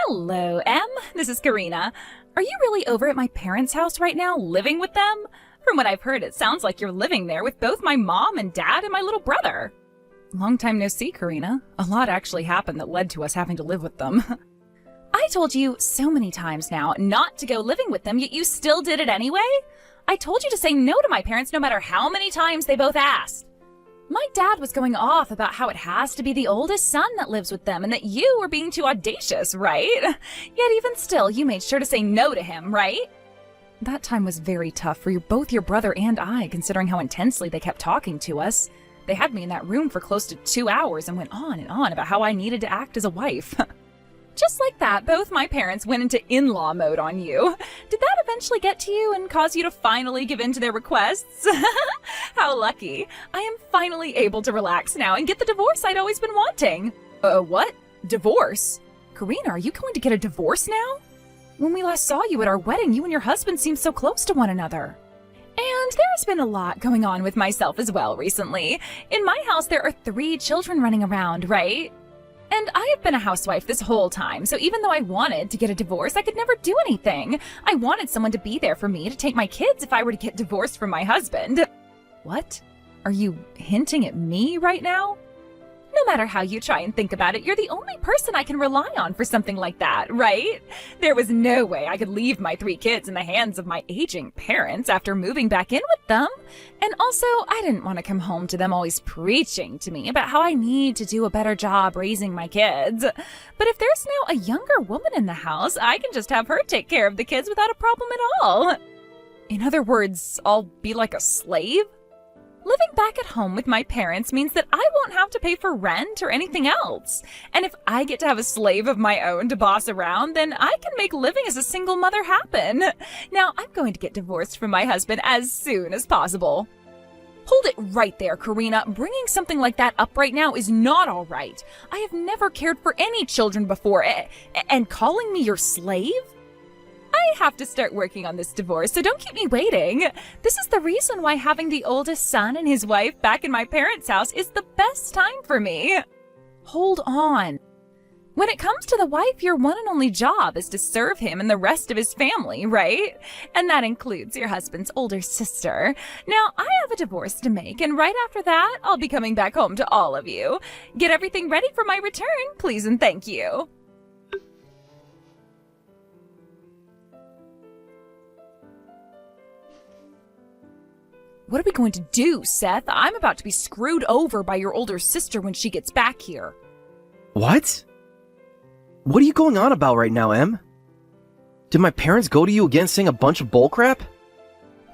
Hello, Em. This is Karina. Are you really over at my parents' house right now, living with them? From what I've heard, it sounds like you're living there with both my mom and dad and my little brother. Long time no see, Karina. A lot actually happened that led to us having to live with them. I told you so many times now not to go living with them, yet you still did it anyway? I told you to say no to my parents no matter how many times they both asked. My dad was going off about how it has to be the oldest son that lives with them and that you were being too audacious, right? Yet even still, you made sure to say no to him, right? That time was very tough for both your brother and I, considering how intensely they kept talking to us. They had me in that room for close to 2 hours and went on and on about how I needed to act as a wife. Just like that, both my parents went into in-law mode on you. Did that eventually get to you and cause you to finally give in to their requests? How lucky. I am finally able to relax now and get the divorce I'd always been wanting. What? Divorce? Karina, are you going to get a divorce now? When we last saw you at our wedding, you and your husband seemed so close to one another. And there's been a lot going on with myself as well recently. In my house, there are 3 children running around, right? And I have been a housewife this whole time, so even though I wanted to get a divorce, I could never do anything. I wanted someone to be there for me to take my kids if I were to get divorced from my husband. What? Are you hinting at me right now? No matter how you try and think about it, you're the only person I can rely on for something like that, right? There was no way I could leave my 3 kids in the hands of my aging parents after moving back in with them. And also, I didn't want to come home to them always preaching to me about how I need to do a better job raising my kids. But if there's now a younger woman in the house, I can just have her take care of the kids without a problem at all. In other words, I'll be like a slave? Living back at home with my parents means that I won't have to pay for rent or anything else. And if I get to have a slave of my own to boss around, then I can make living as a single mother happen. Now, I'm going to get divorced from my husband as soon as possible. Hold it right there, Karina. Bringing something like that up right now is not all right. I have never cared for any children before, and calling me your slave? I have to start working on this divorce, so don't keep me waiting. This is the reason why having the oldest son and his wife back in my parents' house is the best time for me. Hold on. When it comes to the wife, your one and only job is to serve him and the rest of his family, right? And that includes your husband's older sister. Now, I have a divorce to make, and right after that, I'll be coming back home to all of you. Get everything ready for my return, please and thank you. What are we going to do, Seth? I'm about to be screwed over by your older sister when she gets back here. What? What are you going on about right now, Em? Did my parents go to you again saying a bunch of bullcrap?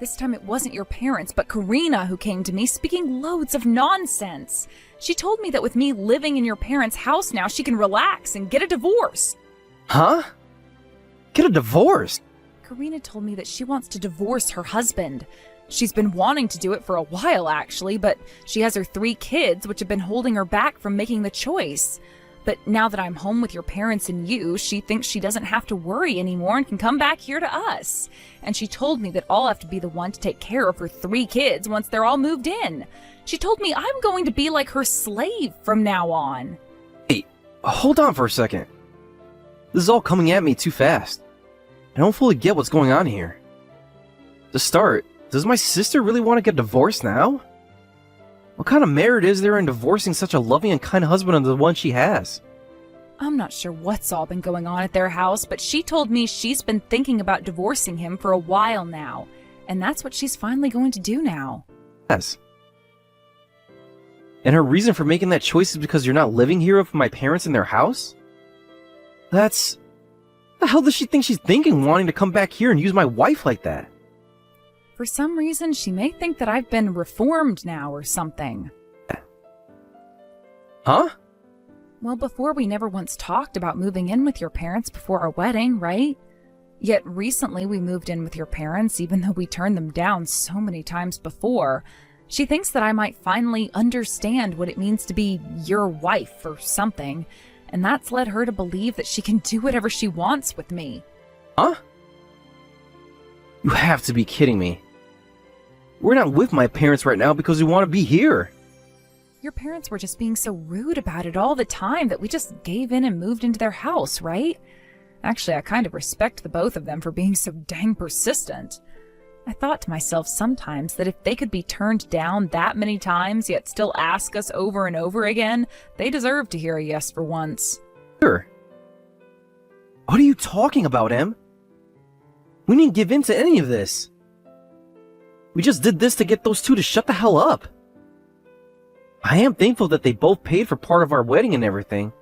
This time it wasn't your parents, but Karina who came to me speaking loads of nonsense. She told me that with me living in your parents' house now, she can relax and get a divorce. Huh? Get a divorce? Karina told me that she wants to divorce her husband. She's been wanting to do it for a while, actually, but she has her 3 kids, which have been holding her back from making the choice. But now that I'm home with your parents and you, she thinks she doesn't have to worry anymore and can come back here to us. And she told me that I'll have to be the one to take care of her 3 kids once they're all moved in. She told me I'm going to be like her slave from now on. Hey, hold on for a second. This is all coming at me too fast. I don't fully get what's going on here. To start, does my sister really want to get divorced now? What kind of merit is there in divorcing such a loving and kind husband as the one she has? I'm not sure what's all been going on at their house, but she told me she's been thinking about divorcing him for a while now, and that's what she's finally going to do now. Yes. And her reason for making that choice is because you're not living here with my parents in their house? That's... The hell does she think she's thinking, wanting to come back here and use my wife like that? For some reason, she may think that I've been reformed now or something. Huh? Well, before we never once talked about moving in with your parents before our wedding, right? Yet recently we moved in with your parents, even though we turned them down so many times before. She thinks that I might finally understand what it means to be your wife or something, and that's led her to believe that she can do whatever she wants with me. Huh? You have to be kidding me. We're not with my parents right now because we want to be here. Your parents were just being so rude about it all the time that we just gave in and moved into their house, right? Actually, I kind of respect the both of them for being so dang persistent. I thought to myself sometimes that if they could be turned down that many times yet still ask us over and over again, they deserve to hear a yes for once. Sure. What are you talking about, Em? We didn't give in to any of this. We just did this to get those two to shut the hell up. I am thankful that they both paid for part of our wedding and everything.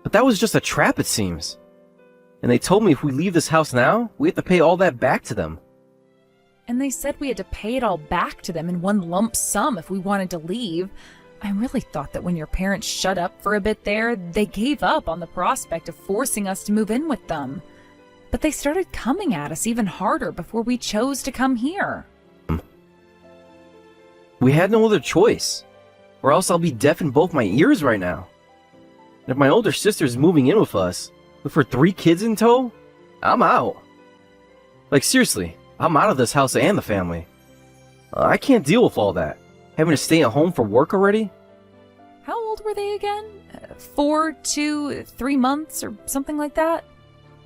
But that was just a trap, it seems. And they told me if we leave this house now, we have to pay all that back to them. And they said we had to pay it all back to them in one lump sum if we wanted to leave. I really thought that when your parents shut up for a bit there, they gave up on the prospect of forcing us to move in with them. But they started coming at us even harder before we chose to come here. We had no other choice, or else I'll be deaf in both my ears right now. And if my older sister's moving in with us, with her 3 kids in tow, I'm out. Like seriously, I'm out of this house and the family. I can't deal with all that. Having to stay at home for work already? How old were they again? 4, 2, 3 months or something like that?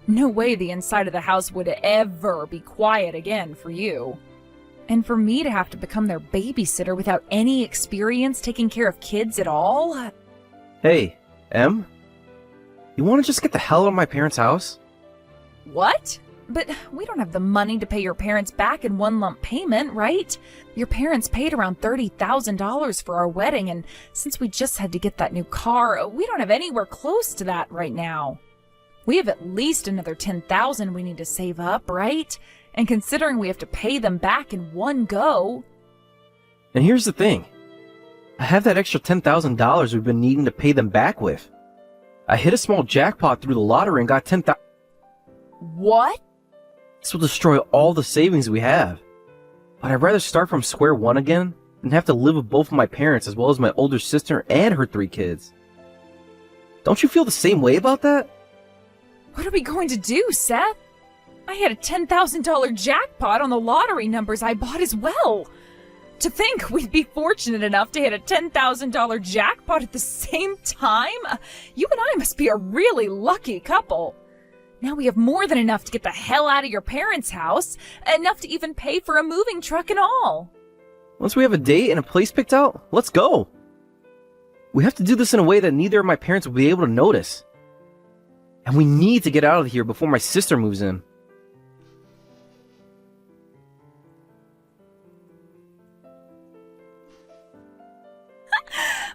No way the inside of the house would ever be quiet again for you. And for me to have to become their babysitter without any experience taking care of kids at all? Hey, Em? You want to just get the hell out of my parents' house? What? But we don't have the money to pay your parents back in one lump payment, right? Your parents paid around $30,000 for our wedding, and since we just had to get that new car, we don't have anywhere close to that right now. We have at least another $10,000 we need to save up, right? And considering we have to pay them back in one go... And here's the thing. I have that extra $10,000 we've been needing to pay them back with. I hit a small jackpot through the lottery and got $10,000. What? This will destroy all the savings we have. But I'd rather start from square one again than have to live with both of my parents as well as my older sister and her 3 kids. Don't you feel the same way about that? What are we going to do, Seth? I had a $10,000 jackpot on the lottery numbers I bought as well. To think we'd be fortunate enough to hit a $10,000 jackpot at the same time? You and I must be a really lucky couple. Now we have more than enough to get the hell out of your parents' house, enough to even pay for a moving truck and all. Once we have a date and a place picked out, let's go. We have to do this in a way that neither of my parents will be able to notice. And we need to get out of here before my sister moves in.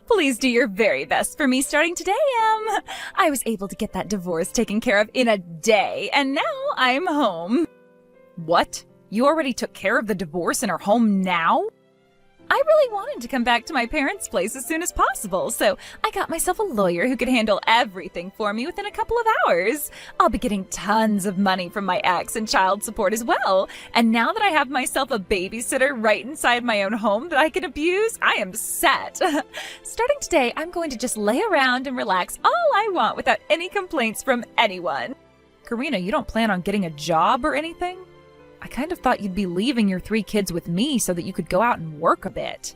Please do your very best for me starting today, Em. I was able to get that divorce taken care of in a day, and now I'm home. What? You already took care of the divorce and are home now? I really wanted to come back to my parents' place as soon as possible, so I got myself a lawyer who could handle everything for me within a couple of hours. I'll be getting tons of money from my ex and child support as well, and now that I have myself a babysitter right inside my own home that I can abuse, I am set. Starting today, I'm going to just lay around and relax all I want without any complaints from anyone. Karina, you don't plan on getting a job or anything? I kind of thought you'd be leaving your 3 kids with me so that you could go out and work a bit.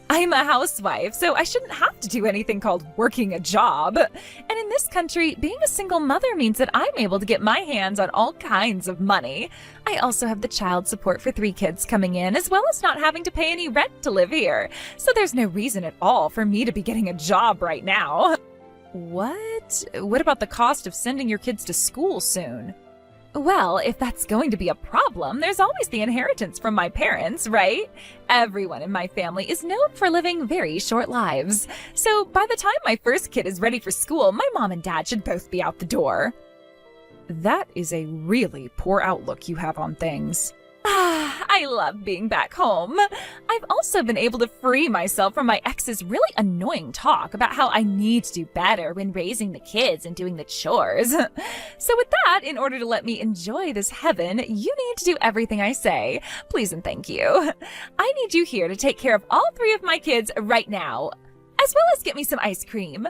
I'm a housewife, so I shouldn't have to do anything called working a job. And in this country, being a single mother means that I'm able to get my hands on all kinds of money. I also have the child support for 3 kids coming in, as well as not having to pay any rent to live here. So there's no reason at all for me to be getting a job right now. What? What about the cost of sending your kids to school soon? Well, if that's going to be a problem, there's always the inheritance from my parents, right? Everyone in my family is known for living very short lives. So by the time my first kid is ready for school, my mom and dad should both be out the door. That is a really poor outlook you have on things. I love being back home. I've also been able to free myself from my ex's really annoying talk about how I need to do better when raising the kids and doing the chores. So with that, in order to let me enjoy this heaven, you need to do everything I say. Please and thank you. I need you here to take care of all 3 of my kids right now, as well as get me some ice cream.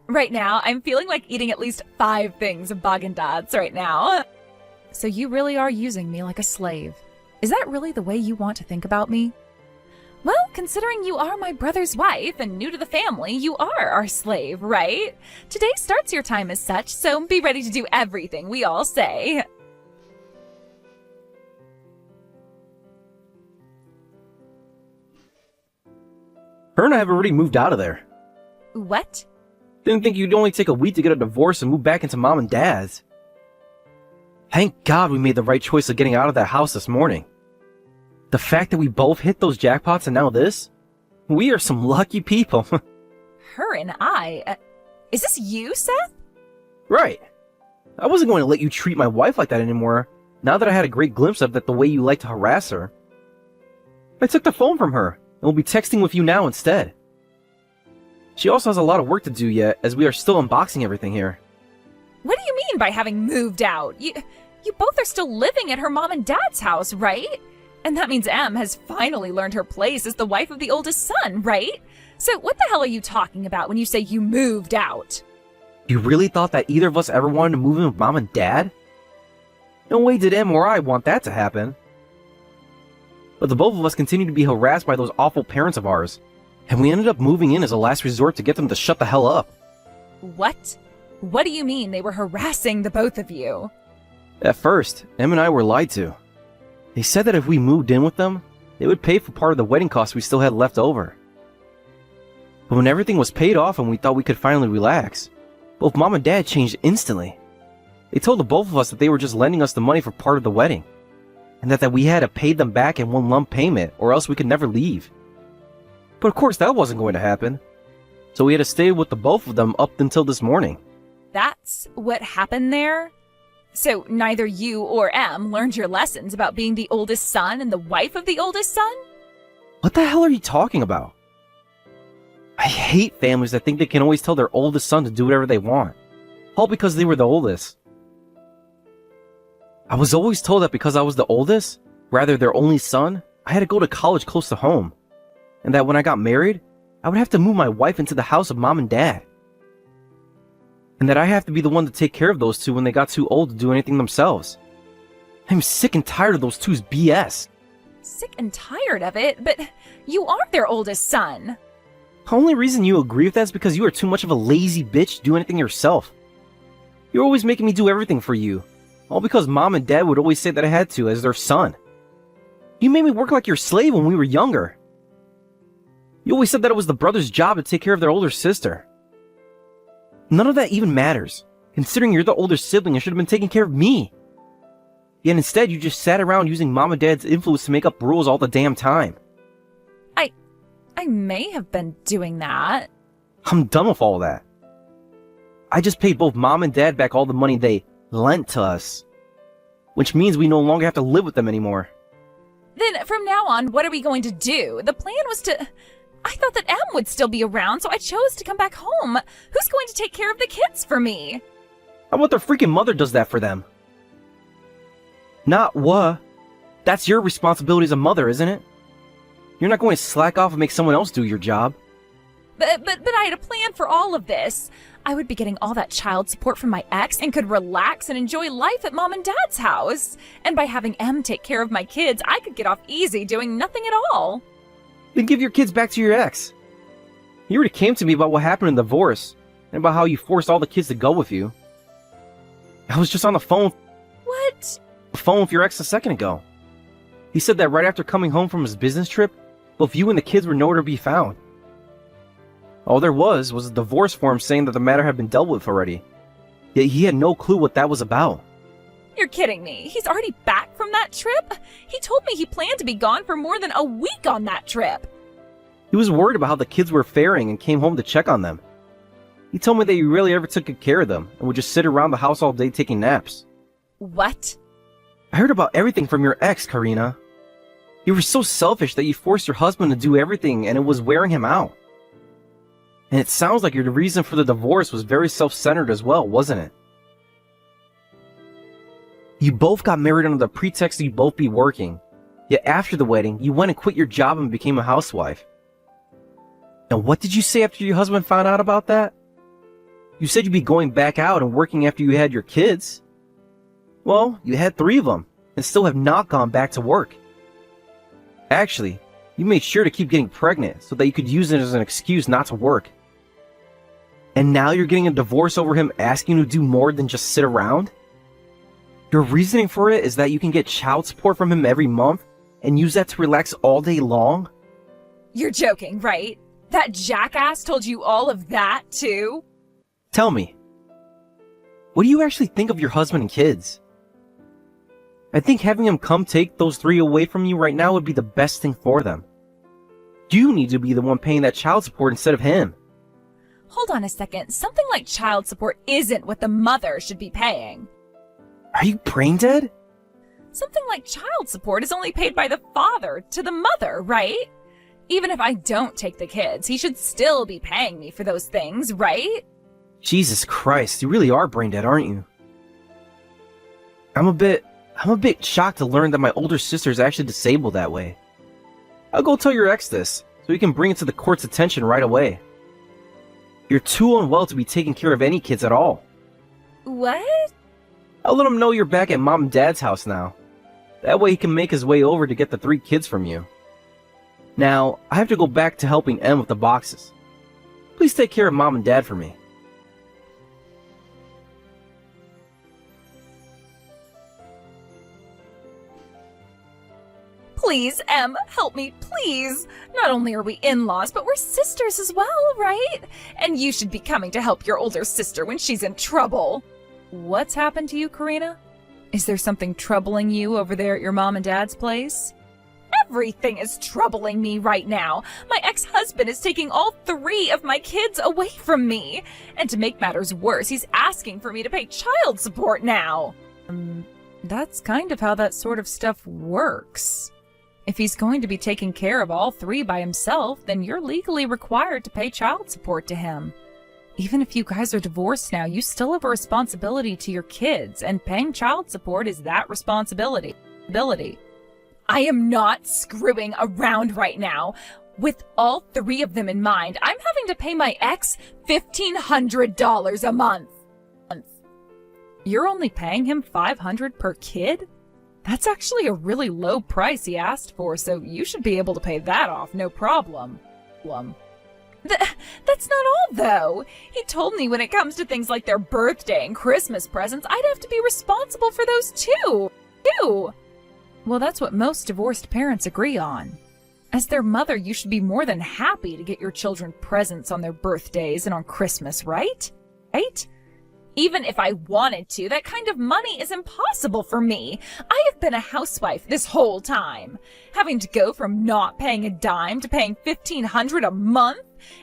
Right now, I'm feeling like eating at least 5 things of Baagen-Dazs right now. So you really are using me like a slave. Is that really the way you want to think about me? Well, considering you are my brother's wife and new to the family, you are our slave, right? Today starts your time as such, so be ready to do everything we all say. Her and I have already moved out of there. What? Didn't think you'd only take a week to get a divorce and move back into mom and dad's. Thank God we made the right choice of getting out of that house this morning. The fact that we both hit those jackpots and now this? We are some lucky people. Her and I? Is this you, Seth? Right. I wasn't going to let you treat my wife like that anymore, now that I had a great glimpse of that the way you like to harass her. I took the phone from her, and will be texting with you now instead. She also has a lot of work to do yet, as we are still unboxing everything here. What do you mean by having moved out? You both are still living at her mom and dad's house, right? And that means Em has finally learned her place as the wife of the oldest son, right? So what the hell are you talking about when you say you moved out? You really thought that either of us ever wanted to move in with mom and dad? No way did Em or I want that to happen. But the both of us continued to be harassed by those awful parents of ours, and we ended up moving in as a last resort to get them to shut the hell up. What? What do you mean they were harassing the both of you? At first, Em and I were lied to. They said that if we moved in with them, they would pay for part of the wedding costs we still had left over. But when everything was paid off and we thought we could finally relax, both mom and dad changed instantly. They told the both of us that they were just lending us the money for part of the wedding, and that we had to pay them back in one lump payment or else we could never leave. But of course that wasn't going to happen, so we had to stay with the both of them up until this morning. That's what happened there? So neither you or Em learned your lessons about being the oldest son and the wife of the oldest son? What the hell are you talking about? I hate families that think they can always tell their oldest son to do whatever they want, all because they were the oldest. I was always told that because I was the oldest, rather their only son, I had to go to college close to home, and that when I got married, I would have to move my wife into the house of mom and dad. And that I have to be the one to take care of those two when they got too old to do anything themselves. I'm sick and tired of those two's BS. Sick and tired of it, but you are their oldest son. The only reason you agree with that is because you are too much of a lazy bitch to do anything yourself. You're always making me do everything for you, all because mom and dad would always say that I had to as their son. You made me work like your slave when we were younger. You always said that it was the brother's job to take care of their older sister. None of that even matters, considering you're the older sibling and should have been taking care of me. Yet instead you just sat around using mom and dad's influence to make up rules all the damn time. I may have been doing that. I'm done with all that. I just paid both mom and dad back all the money they lent to us, which means we no longer have to live with them anymore. Then from now on, what are we going to do? The plan was to... I thought that Em would still be around, so I chose to come back home. Who's going to take care of the kids for me? How about their freaking mother does that for them? Not what? That's your responsibility as a mother, isn't it? You're not going to slack off and make someone else do your job. But I had a plan for all of this. I would be getting all that child support from my ex and could relax and enjoy life at mom and dad's house. And by having Em take care of my kids, I could get off easy doing nothing at all. Then give your kids back to your ex. He already came to me about what happened in the divorce, and about how you forced all the kids to go with you. I was just on the phone with your ex a second ago. He said that right after coming home from his business trip, both you and the kids were nowhere to be found. All there was a divorce form saying that the matter had been dealt with already. Yet he had no clue what that was about. You're kidding me. He's already back from that trip? He told me he planned to be gone for more than a week on that trip. He was worried about how the kids were faring and came home to check on them. He told me that he rarely ever took good care of them and would just sit around the house all day taking naps. What? I heard about everything from your ex, Karina. You were so selfish that you forced your husband to do everything and it was wearing him out. And it sounds like your reason for the divorce was very self-centered as well, wasn't it? You both got married under the pretext that you'd both be working. Yet after the wedding, you went and quit your job and became a housewife. And what did you say after your husband found out about that? You said you'd be going back out and working after you had your kids. Well, you had 3 of them, and still have not gone back to work. Actually, You made sure to keep getting pregnant so that you could use it as an excuse not to work. And now you're getting a divorce over him asking you to do more than just sit around? Your reasoning for it is that you can get child support from him every month and use that to relax all day long? You're joking, right? That jackass told you all of that, too? Tell me, what do you actually think of your husband and kids? I think having him come take those 3 away from you right now would be the best thing for them. You need to be the one paying that child support instead of him. Hold on a second. Something like child support isn't what the mother should be paying. Are you brain dead? Something like child support is only paid by the father to the mother, right? Even if I don't take the kids, he should still be paying me for those things, right? Jesus Christ, you really are brain dead, aren't you? I'm a bit shocked to learn that my older sister is actually disabled that way. I'll go tell your ex this, so he can bring it to the court's attention right away. You're too unwell to be taking care of any kids at all. What? I'll let him know you're back at Mom and Dad's house now. That way he can make his way over to get the 3 kids from you. Now, I have to go back to helping Em with the boxes. Please take care of Mom and Dad for me. Please, Em, help me, please. Not only are we in-laws, but we're sisters as well, right? And you should be coming to help your older sister when she's in trouble. What's happened to you, Karina? Is there something troubling you over there at your mom and dad's place? Everything is troubling me right now. My ex-husband is taking all 3 of my kids away from me. And to make matters worse, he's asking for me to pay child support now. That's kind of how that sort of stuff works. If he's going to be taking care of all 3 by himself, then you're legally required to pay child support to him. Even if you guys are divorced now, you still have a responsibility to your kids, and paying child support is that responsibility. I am not screwing around right now. With all 3 of them in mind, I'm having to pay my ex $1,500 a month. You're only paying him $500 per kid? That's actually a really low price he asked for, so you should be able to pay that off, no problem. That's not all, though. He told me when it comes to things like their birthday and Christmas presents, I'd have to be responsible for those too. Well, that's what most divorced parents agree on. As their mother, you should be more than happy to get your children presents on their birthdays and on Christmas, right? Even if I wanted to, that kind of money is impossible for me. I have been a housewife this whole time. Having to go from not paying a dime to paying $1,500 a month,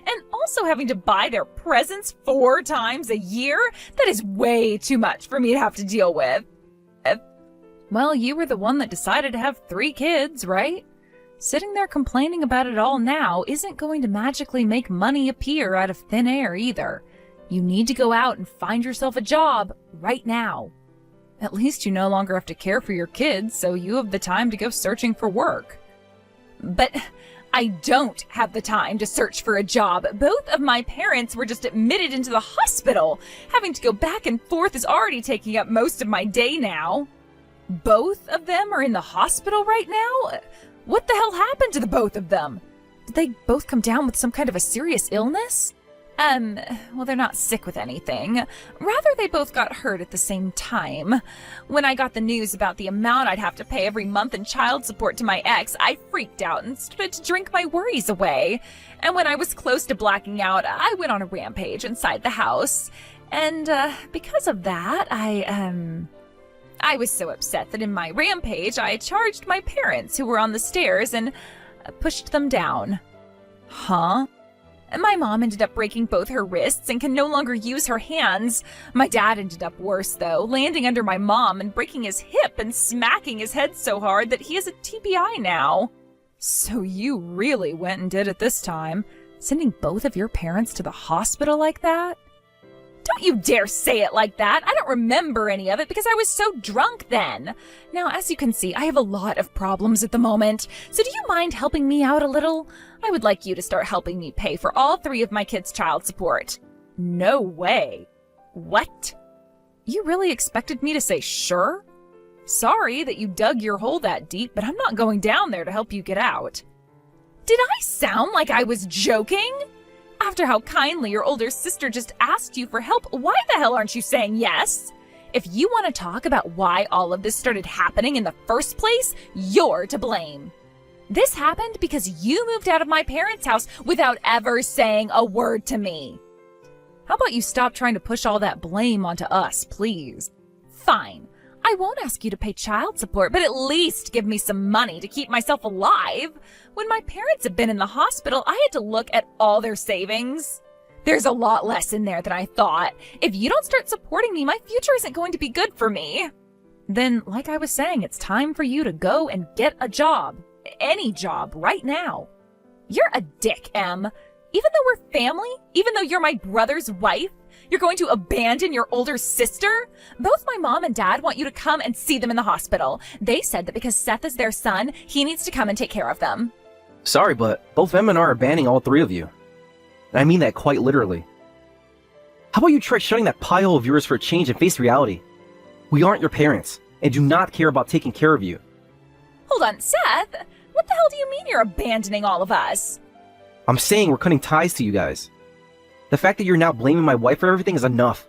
and also having to buy their presents 4 times a year, that is way too much for me to have to deal with. Well, you were the one that decided to have 3 kids, right? Sitting there complaining about it all now isn't going to magically make money appear out of thin air either. You need to go out and find yourself a job right now. At least you no longer have to care for your kids, so you have the time to go searching for work. But I don't have the time to search for a job. Both of my parents were just admitted into the hospital. Having to go back and forth is already taking up most of my day now. Both of them are in the hospital right now? What the hell happened to the both of them? Did they both come down with some kind of a serious illness? Well, they're not sick with anything. Rather, they both got hurt at the same time. When I got the news about the amount I'd have to pay every month in child support to my ex, I freaked out and started to drink my worries away. And when I was close to blacking out, I went on a rampage inside the house. And, because of that, I was so upset that in my rampage, I charged my parents who were on the stairs and pushed them down. Huh? My mom ended up breaking both her wrists and can no longer use her hands. My dad ended up worse, though, landing under my mom and breaking his hip and smacking his head so hard that he has a TBI now. So you really went and did it this time, sending both of your parents to the hospital like that? Don't you dare say it like that. I don't remember any of it because I was so drunk then. Now, as you can see, I have a lot of problems at the moment. So do you mind helping me out a little? I would like you to start helping me pay for all 3 of my kids' child support. No way. What? You really expected me to say sure? Sorry that you dug your hole that deep, but I'm not going down there to help you get out. Did I sound like I was joking? After how kindly your older sister just asked you for help, why the hell aren't you saying yes? If you want to talk about why all of this started happening in the first place, you're to blame. This happened because you moved out of my parents' house without ever saying a word to me. How about you stop trying to push all that blame onto us, please? Fine. I won't ask you to pay child support, but at least give me some money to keep myself alive. When my parents have been in the hospital, I had to look at all their savings. There's a lot less in there than I thought. If you don't start supporting me, my future isn't going to be good for me. Then, like I was saying, it's time for you to go and get a job. Any job, right now. You're a dick, Em. Even though we're family, even though you're my brother's wife, you're going to abandon your older sister? Both my mom and dad want you to come and see them in the hospital. They said that because Seth is their son, he needs to come and take care of them. Sorry, but both Em and I are banning all three of you. And I mean that quite literally. How about you try shutting that pie hole of yours for a change and face reality? We aren't your parents, and do not care about taking care of you. Hold on, Seth? What the hell do you mean you're abandoning all of us? I'm saying we're cutting ties to you guys. The fact that you're now blaming my wife for everything is enough.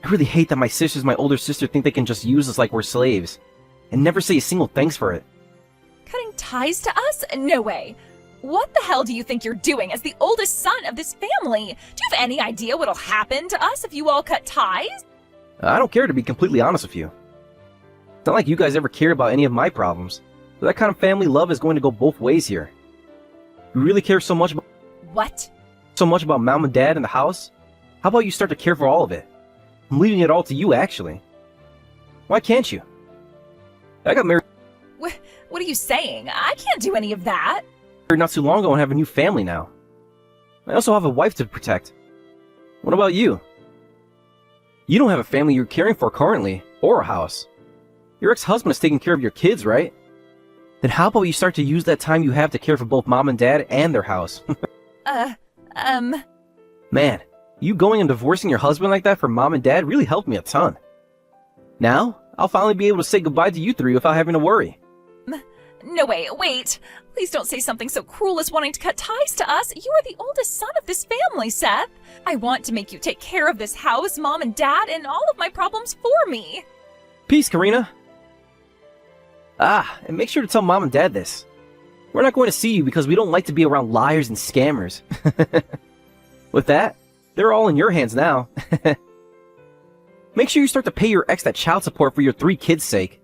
I really hate that my sisters and my older sister think they can just use us like we're slaves, and never say a single thanks for it. Cutting ties to us? No way. What the hell do you think you're doing as the oldest son of this family? Do you have any idea what'll happen to us if you all cut ties? I don't care, to be completely honest with you. It's not like you guys ever care about any of my problems, but that kind of family love is going to go both ways here. You really care so much about Mom and Dad in the house? How about you start to care for all of it? I'm leaving it all to you, actually. Why can't you? I got married What are you saying? I can't do any of that. not too long ago and have a new family now. I also have a wife to protect. What about you? You don't have a family you're caring for currently, or a house. Your ex-husband is taking care of your kids, right? Then how about you start to use that time you have to care for both Mom and Dad and their house? Man, you going and divorcing your husband like that for Mom and Dad really helped me a ton. Now, I'll finally be able to say goodbye to you three without having to worry. No, wait. Please don't say something so cruel as wanting to cut ties to us. You are the oldest son of this family, Seth. I want to make you take care of this house, Mom and Dad, and all of my problems for me. Peace, Karina. And make sure to tell Mom and Dad this. We're not going to see you because we don't like to be around liars and scammers. With that, they're all in your hands now. Make sure you start to pay your ex that child support for your 3 kids' sake.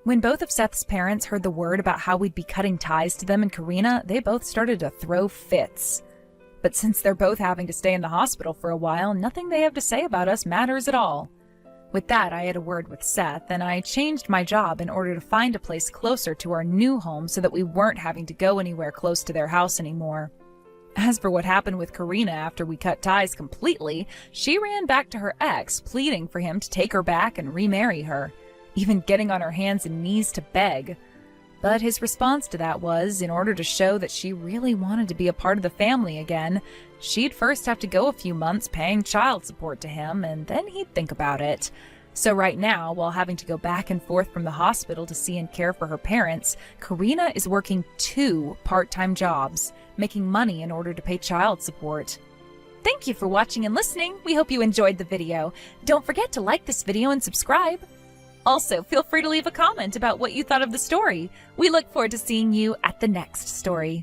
When both of Seth's parents heard the word about how we'd be cutting ties to them and Karina, they both started to throw fits. But since they're both having to stay in the hospital for a while, nothing they have to say about us matters at all. With that, I had a word with Seth, and I changed my job in order to find a place closer to our new home so that we weren't having to go anywhere close to their house anymore. As for what happened with Karina after we cut ties completely, she ran back to her ex, pleading for him to take her back and remarry her, even getting on her hands and knees to beg. But his response to that was, in order to show that she really wanted to be a part of the family again, she'd first have to go a few months paying child support to him, and then he'd think about it. So right now, while having to go back and forth from the hospital to see and care for her parents, Karina is working 2 part-time jobs, making money in order to pay child support. Thank you for watching and listening. We hope you enjoyed the video. Don't forget to like this video and subscribe. Also, feel free to leave a comment about what you thought of the story. We look forward to seeing you at the next story.